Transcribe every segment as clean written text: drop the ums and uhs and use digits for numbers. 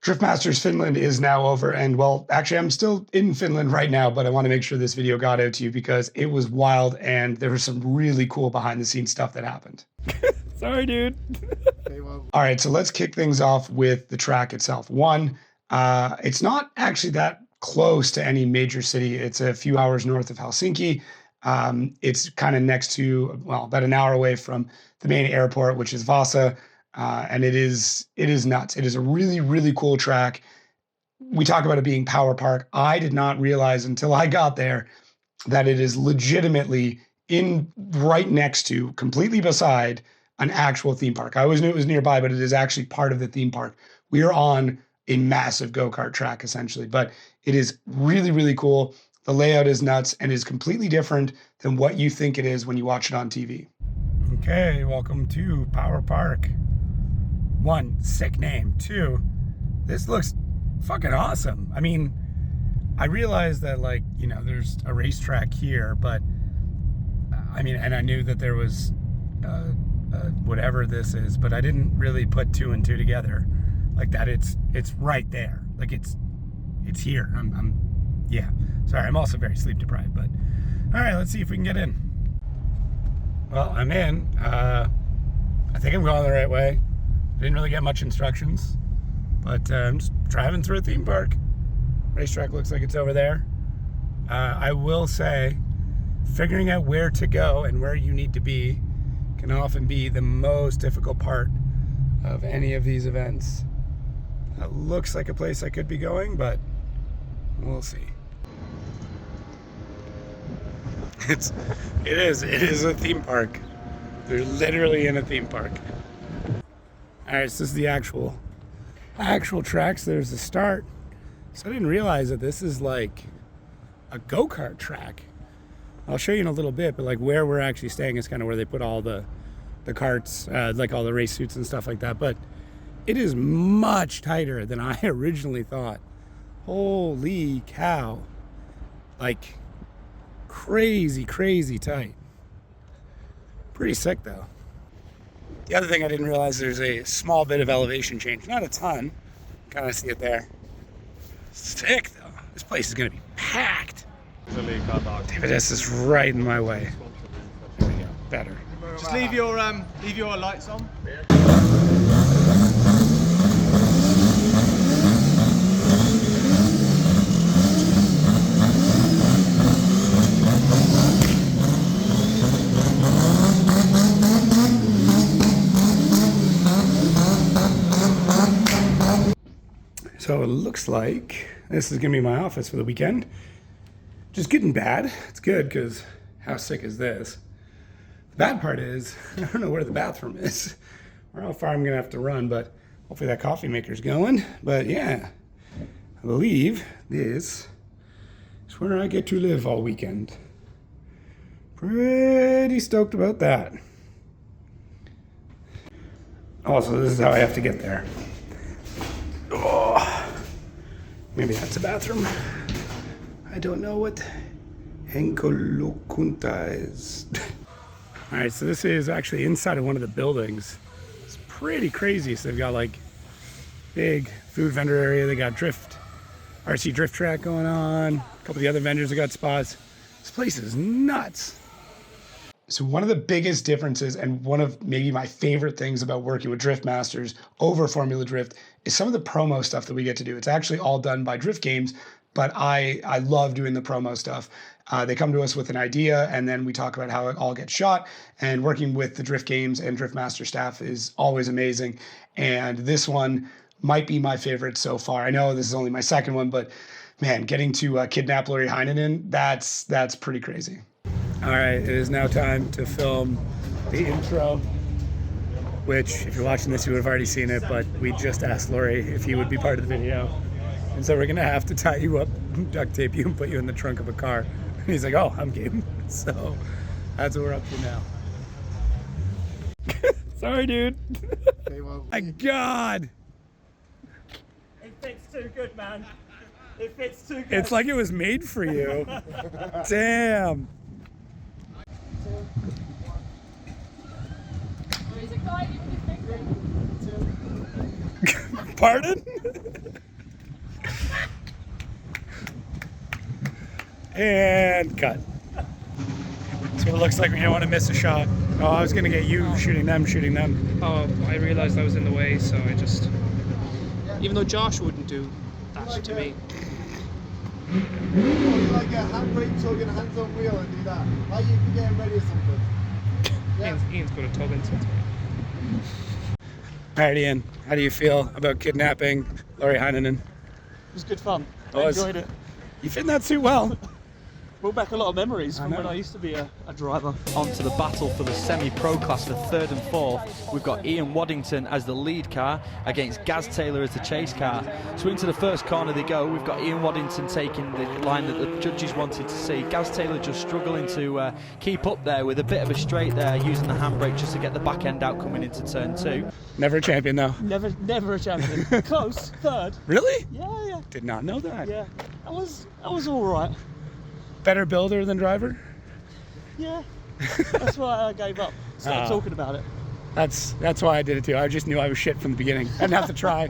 Drift Masters Finland is now over, and well, actually I'm still in Finland right now, but I want to make sure this video got out to you because it was wild and there was some really cool behind the scenes stuff that happened. Sorry, dude. All right, so let's kick things off with the track itself. One, it's not actually that close to any major city. It's a few hours north of Helsinki. It's kind of next to, well, about an hour away from the main airport, which is Vasa. And it is nuts. It is a really, really cool track. We talk about it being power park. I did not realize until I got there that it is legitimately right next to, completely beside an actual theme park. I always knew it was nearby, but it is actually part of the theme park. We are on a massive go-kart track essentially, but it is really, really cool. The layout is nuts and is completely different than what you think it is when you watch it on TV. Okay, welcome to Power Park. One, sick name. Two, this looks fucking awesome. I mean, I realized that, like, you know, there's a racetrack here, but I mean, and I knew that there was whatever this is, but I didn't really put two and two together, like that. It's right there. Like it's here. Yeah. Sorry, I'm also very sleep deprived, but all right, let's see if we can get in. Well, I'm in. I think I'm going the right way. Didn't really get much instructions, but I'm just driving through a theme park. Racetrack looks like it's over there. I will say, figuring out where to go and where you need to be can often be the most difficult part of any of these events. That looks like a place I could be going, but we'll see. It is a theme park. They're literally in a theme park. All right, so this is the actual tracks. There's the start. So I didn't realize that this is like a go-kart track. I'll show you in a little bit, but like where we're actually staying is kind of where they put all the carts, like all the race suits and stuff like that. But it is much tighter than I originally thought. Holy cow. Like crazy, crazy tight. Pretty sick though. The other thing I didn't realize, there's a small bit of elevation change. Not a ton. Kind of see it there. Sick though. This place is going to be packed. David, this is right in my way. There we go. Better. Just leave your lights on. So it looks like this is gonna be my office for the weekend. Just getting bad. It's good because how sick is this? The bad part is I don't know where the bathroom is or how far I'm gonna have to run, but hopefully that coffee maker's going. But yeah, I believe this is where I get to live all weekend. Pretty stoked about that. Also, this is how I have to get there. Oh, maybe that's a bathroom. I don't know what Henkolokunta is. All right, so this is actually inside of one of the buildings. It's pretty crazy. So they've got like big food vendor area. They got RC drift track going on. A couple of the other vendors have got spots. This place is nuts. So one of the biggest differences and one of maybe my favorite things about working with Drift Masters over Formula Drift is some of the promo stuff that we get to do. It's actually all done by Drift Games, but I love doing the promo stuff. They come to us with an idea and then we talk about how it all gets shot, and working with the Drift Games and Drift Master staff is always amazing. And this one might be my favorite so far. I know this is only my second one, but man, getting to kidnap Lauri Heinänen, that's pretty crazy. All right, it is now time to film the intro, which if you're watching this, you would have already seen it, but we just asked Lauri if he would be part of the video. And so we're gonna have to tie you up, duct tape you, and put you in the trunk of a car. And he's like, oh, I'm game. So that's what we're up to now. Sorry, dude. My God. It fits too good, man. It fits too good. It's like it was made for you. Damn. Pardon? And cut. So it looks like we don't want to miss a shot. Oh, I was going to get you shooting them. Oh, I realised I was in the way, so I just... Even though Josh wouldn't do that to me. You like a handbrake tug and a hands on wheel and do that. Like you can get ready or something. Yeah. Ian's got a tug into it. All right, Ian, how do you feel about kidnapping Lauri Heinänen? It was good fun. Oh, I enjoyed it. You fit in that suit well. Brought back a lot of memories from when I used to be a driver. On to the battle for the semi-pro class for third and fourth. We've got Ian Waddington as the lead car against Gaz Taylor as the chase car. So into the first corner they go. We've got Ian Waddington taking the line that the judges wanted to see. Gaz Taylor just struggling to keep up there with a bit of a straight there, using the handbrake just to get the back end out coming into turn 2. Never a champion though. Never a champion. Close, third. Really? Yeah. Did not know that. Yeah. That was all right. Better builder than driver? Yeah. That's why I gave up. Started talking about it. That's why I did it too. I just knew I was shit from the beginning. I didn't have to try.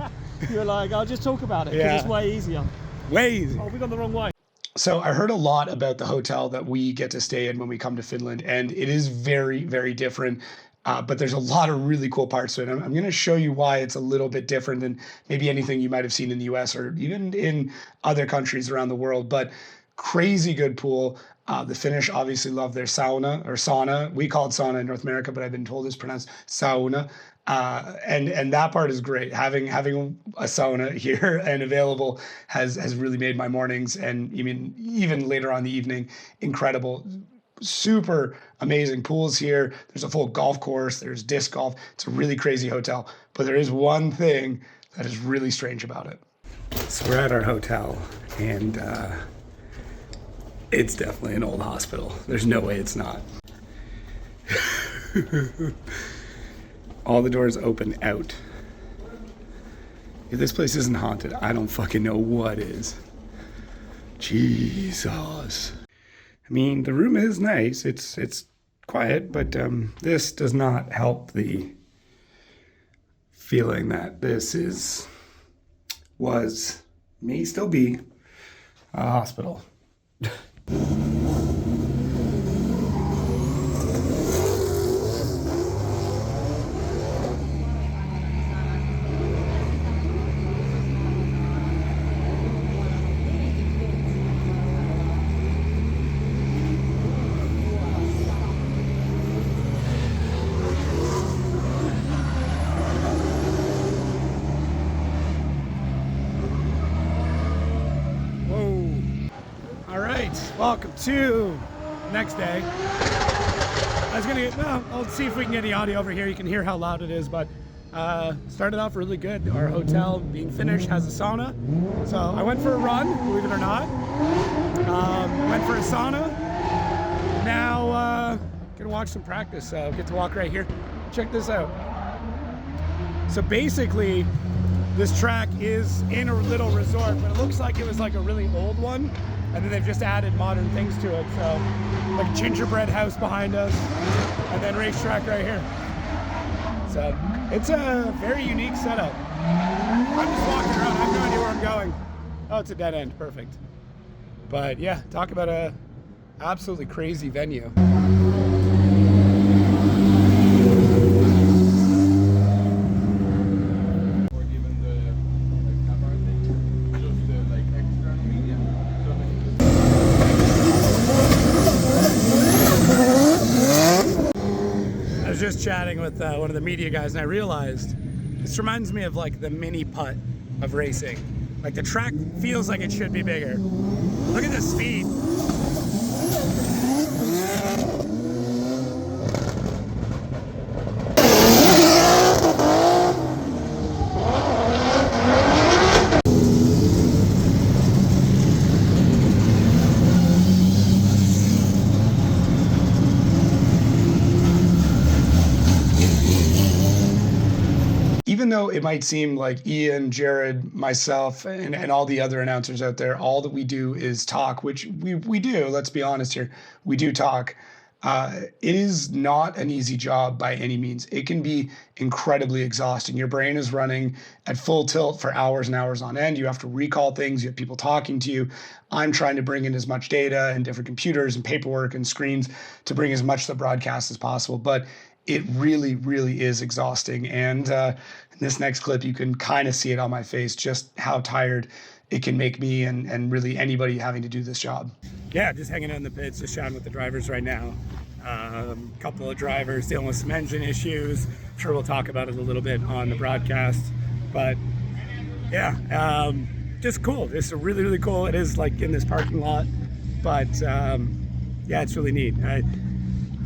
You were like, I'll just talk about it because Yeah. it's way easier. Way easy. Oh, we gone the wrong way. So I heard a lot about the hotel that we get to stay in when we come to Finland, and it is very, very different. But there's a lot of really cool parts to it. I'm going to show you why it's a little bit different than maybe anything you might have seen in the US or even in other countries around the world. But crazy good pool. The Finnish obviously love their sauna or sauna. We call it sauna in North America, but I've been told it's pronounced sauna. And that part is great. Having a sauna here and available has really made my mornings and even later on in the evening incredible. Super amazing pools here. There's a full golf course. There's disc golf. It's a really crazy hotel. But there is one thing that is really strange about it. So we're at our hotel, and it's definitely an old hospital. There's no way it's not. All the doors open out. If this place isn't haunted, I don't fucking know what is. Jesus. I mean, the room is nice. It's quiet, but this does not help the feeling that this may still be a hospital. Welcome to next day. I'll see if we can get the audio over here. You can hear how loud it is, but started off really good. Our hotel, being Finnish, has a sauna. So I went for a run, believe it or not. Went for a sauna. Now gonna watch some practice. So get to walk right here. Check this out. So basically, this track is in a little resort, but it looks like it was like a really old one. And then they've just added modern things to it. So like a gingerbread house behind us and then racetrack right here. So it's a very unique setup. I'm just walking around. I have no idea where I'm going. Oh, it's a dead end. Perfect. But yeah, talk about a absolutely crazy venue. Just chatting with one of the media guys, and I realized this reminds me of like the mini-putt of racing. Like the track feels like it should be bigger. Look at the speed. Even though it might seem like Ian, Jared, myself, and all the other announcers out there, all that we do is talk, which we do, let's be honest here, we do talk. It is not an easy job by any means. It can be incredibly exhausting. Your brain is running at full tilt for hours and hours on end. You have to recall things. You have people talking to you. I'm trying to bring in as much data and different computers and paperwork and screens to bring as much to the broadcast as possible. But it really, really is exhausting. And in this next clip, you can kind of see it on my face, just how tired it can make me and really anybody having to do this job. Yeah, just hanging out in the pits, just chatting with the drivers right now. Couple of drivers dealing with some engine issues. I'm sure we'll talk about it a little bit on the broadcast. But yeah, just cool. It's really, really cool. It is like in this parking lot. But yeah, it's really neat. I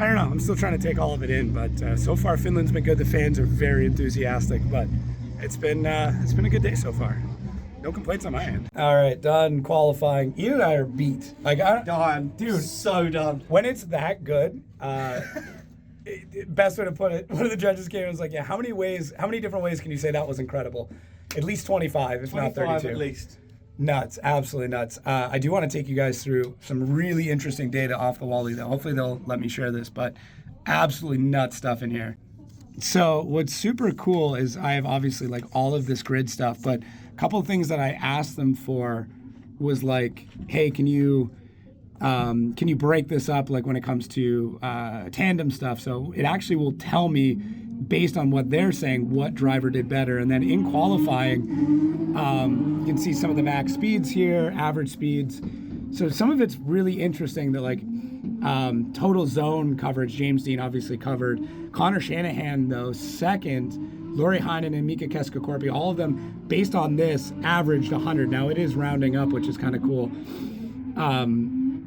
don't know. I'm still trying to take all of it in. But so far, Finland's been good. The fans are very enthusiastic. But it's been a good day so far. No complaints on my end. All right, done qualifying. Ian and I are beat. Like, Done. Dude, So done. when it's that good, best way to put it, one of the judges came and was like, yeah, how many different ways can you say that was incredible? At least 25, if not 32. At least. Nuts, absolutely nuts. I do want to take you guys through some really interesting data off the Wally, though. Hopefully they'll let me share this, but absolutely nuts stuff in here. So what's super cool is I have obviously like all of this grid stuff, but a couple of things that I asked them for was like, hey, can you break this up like when it comes to tandem stuff? So it actually will tell me based on what they're saying what driver did better. And then in qualifying, you can see some of the max speeds here, average speeds. So some of it's really interesting that like total zone coverage, James Dean obviously covered. Connor Shanahan, though, second. Lauri Heinänen and Mika Keskakorpi, all of them, based on this, averaged 100. Now, it is rounding up, which is kind of cool.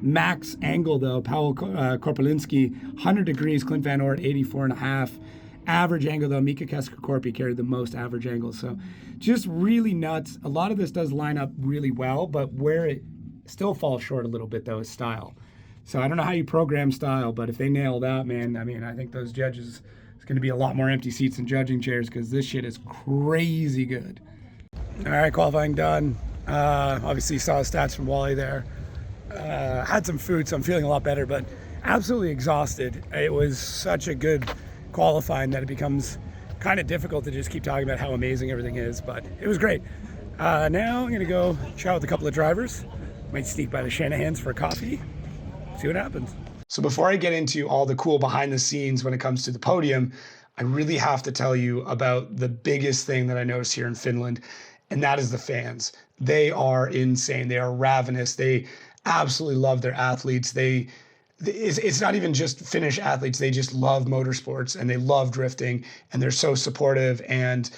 Max angle, though, Paul Korpelinski, 100 degrees, Clint Van Oort, 84.5. Average angle, though, Mika Keskakorpi carried the most average angles. So just really nuts. A lot of this does line up really well, but where it still falls short a little bit, though, is style. So I don't know how you program style, but if they nail that, man, I mean, I think those judges, it's going to be a lot more empty seats and judging chairs because this shit is crazy good. All right, qualifying done. Obviously, you saw the stats from Wally there. Had some food, so I'm feeling a lot better, but absolutely exhausted. It was such a good qualifying that it becomes kind of difficult to just keep talking about how amazing everything is, but it was great. Now I'm going to go chat with a couple of drivers. Might sneak by the Shanahans for a coffee. See what happens. So before I get into all the cool behind the scenes when it comes to the podium, I really have to tell you about the biggest thing that I noticed here in Finland, and that is the fans. They are insane. They are ravenous. They absolutely love their athletes. It's not even just Finnish athletes. They just love motorsports and they love drifting, and they're so supportive, and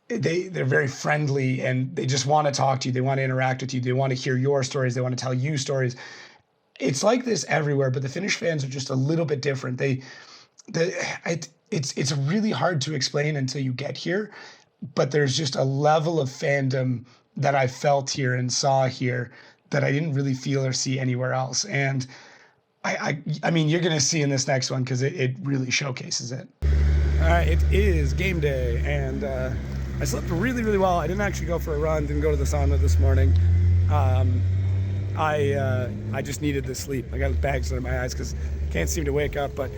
they're very friendly, and they just want to talk to you. They want to interact with you. They want to hear your stories. They want to tell you stories. It's like this everywhere, but the Finnish fans are just a little bit different. It's really hard to explain until you get here, but there's just a level of fandom that I felt here and saw here that I didn't really feel or see anywhere else. And I mean, you're gonna see in this next one because it really showcases it. All right, it is game day, and I slept really, really well. I didn't actually go for a run, didn't go to the sauna this morning. I just needed the sleep. I got bags under my eyes because I can't seem to wake up, but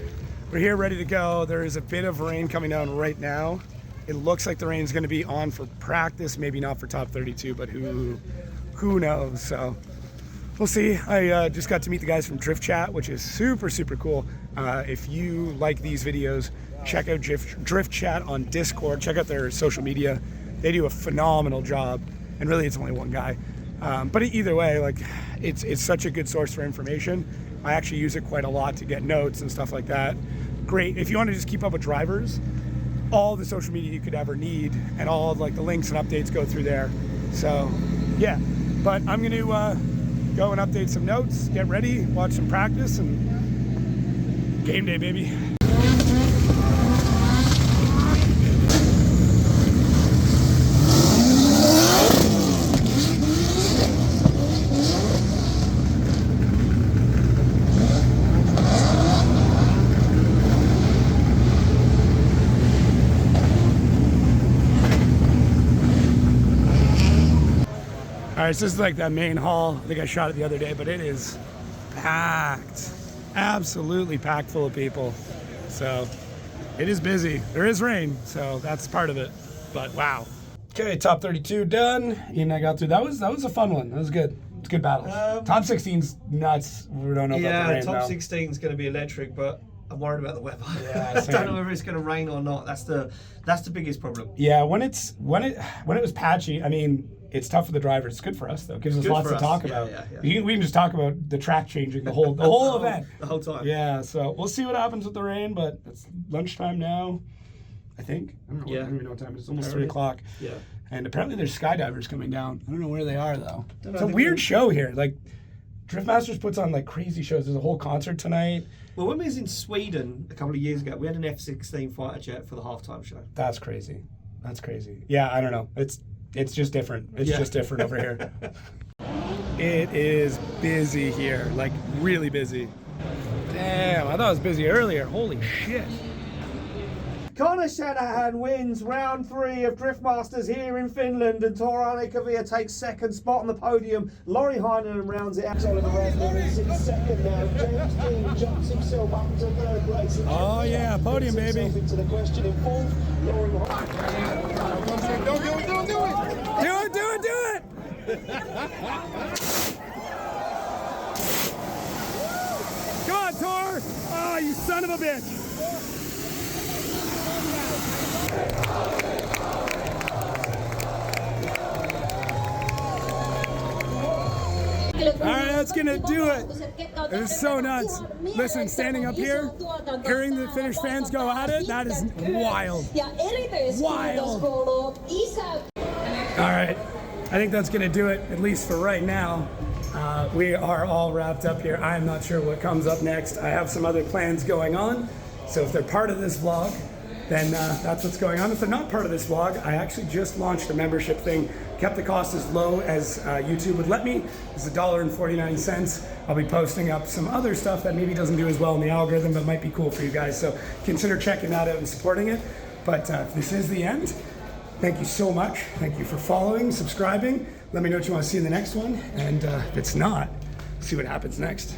we're here ready to go. There is a bit of rain coming down right now. It looks like the rain's going to be on for practice, maybe not for top 32, but who knows? So we'll see. I just got to meet the guys from Drift Chat, which is super, super cool. If you like these videos, check out Drift Chat on Discord. Check out their social media. They do a phenomenal job, and really it's only one guy. But either way, like it's such a good source for information. I actually use it quite a lot to get notes and stuff like that. Great. If you want to just keep up with drivers, all the social media you could ever need and all like the links and updates go through there. So yeah, but I'm going to go and update some notes, get ready, watch some practice, and game day, baby. All right, so this is like that main hall. I think I shot it the other day, but it is packed. absolutely packed full of people. So it is busy. There is rain, so that's part of it. But wow. Okay, top 32 done. Ian and I got through. That was a fun one. That was good. It's good battles. Top 16's nuts. We don't know about the rain. Top though. 16 is going to be electric, but I'm worried about the weather. Yeah, I don't same. know whether it's going to rain or not. That's the biggest problem. Yeah, when it was patchy, I mean, it's tough for the drivers. It's good for us though. It gives us Good lots for to us. talk Yeah, about. yeah. We can just talk about the track changing the whole event. The whole time. Yeah, so we'll see what happens with the rain, but it's lunchtime now, I think. I don't know. Yeah. I don't even know what time it is. It's almost Already. 3 o'clock. Yeah. And apparently there's skydivers coming down. I don't know where they are though. Don't know, It's a I think weird they're- show here. Like Drift Masters puts on like crazy shows. There's a whole concert tonight. Well, when we was in Sweden a couple of years ago, we had an F-16 fighter jet for the halftime show. That's crazy. That's crazy. Yeah, I don't know. It's just different. It's Yeah. just different over here. It is busy here, like really busy. Damn, I thought it was busy earlier. Holy shit. Connor Shanahan wins round 3 of Drift Masters here in Finland, and Torane Kavia takes second spot on the podium. Lauri Heinänen rounds it out. Oliver Rasmussen is in second now. James Dean jumps himself up to third place. And Oh yeah, podium baby. into the question in fourth. Lauri Heinänen. Don't do it, don't do it! Do it! Come on, Tor! Oh, you son of a bitch! All right, that's gonna do it. It was so nuts. Listen, standing up here, hearing the Finnish fans go at it, that is wild. Wild. All right, I think that's gonna do it, at least for right now. We are all wrapped up here. I'm not sure what comes up next. I have some other plans going on. So if they're part of this vlog, then that's what's going on. If they're not part of this vlog, I actually just launched a membership thing, kept the cost as low as YouTube would let me. It's $1.49. I'll be posting up some other stuff that maybe doesn't do as well in the algorithm, but might be cool for you guys. So consider checking that out and supporting it. But this is the end. Thank you so much. Thank you for following, subscribing. Let me know what you want to see in the next one. And if it's not, see what happens next.